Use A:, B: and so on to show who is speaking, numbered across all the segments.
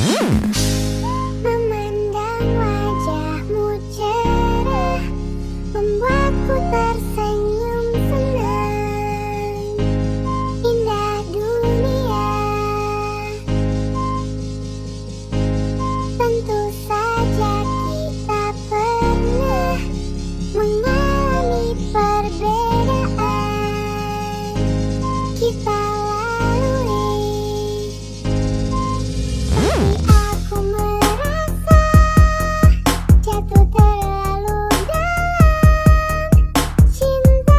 A: Memandang wajahmu cerah membuatku tersenyum senang. Indah dunia, tentu saja kita pernah mengalami perbedaan. Kita lalui, tapi aku merasa jatuh terlalu dalam cintamu.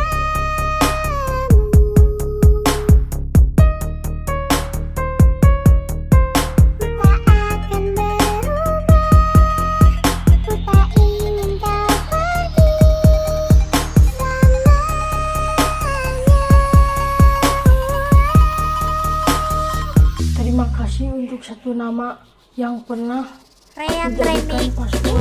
A: Ku tak akan berubah, ku tak ingin kau pergi selamanya.
B: Terima kasih untuk satu nama yang pernah
C: Rean
B: dijadikan
C: Remix.
B: paspor.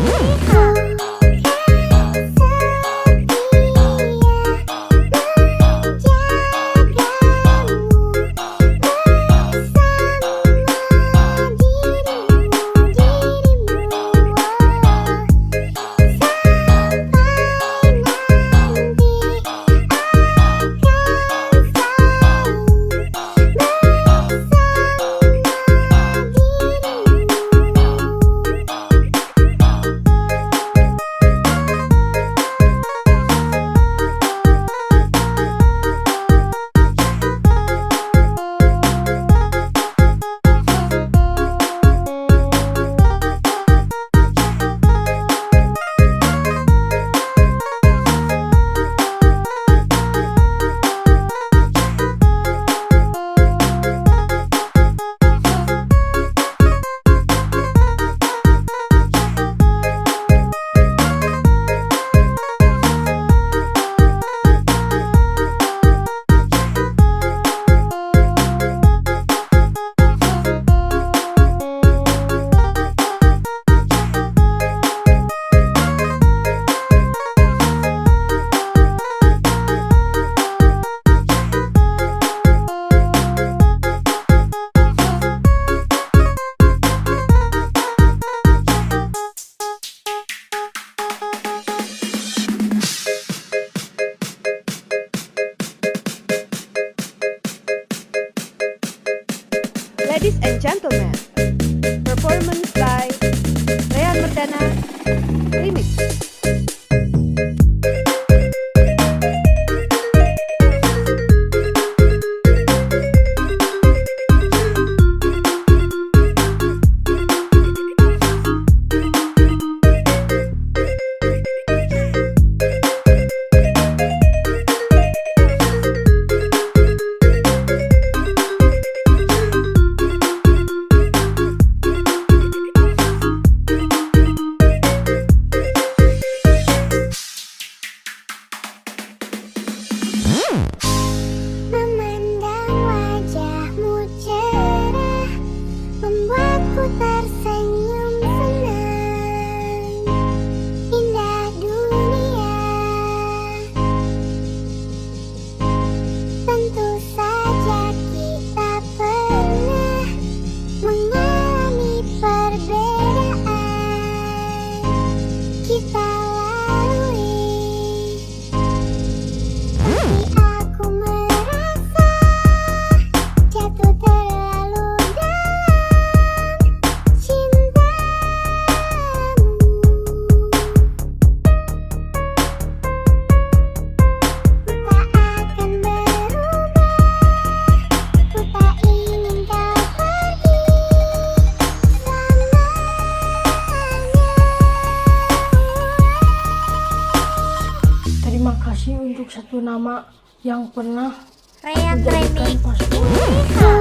D: Ladies and gentlemen, performance by Rean Merdana Remix.
A: Memandang wajahmu cerah membuatku tersenyum senang. Indah dunia, tentu saja kita pernah mengalami perbedaan. Kita lalui, tapi aku merasa jatuh terlalu dalam cintamu. Ku tak akan berubah, ku tak ingin kau pergi selamanya.
B: Terima kasih untuk satu nama yang pernah
C: Rean
B: dijadikan
C: Remix.
B: paspor.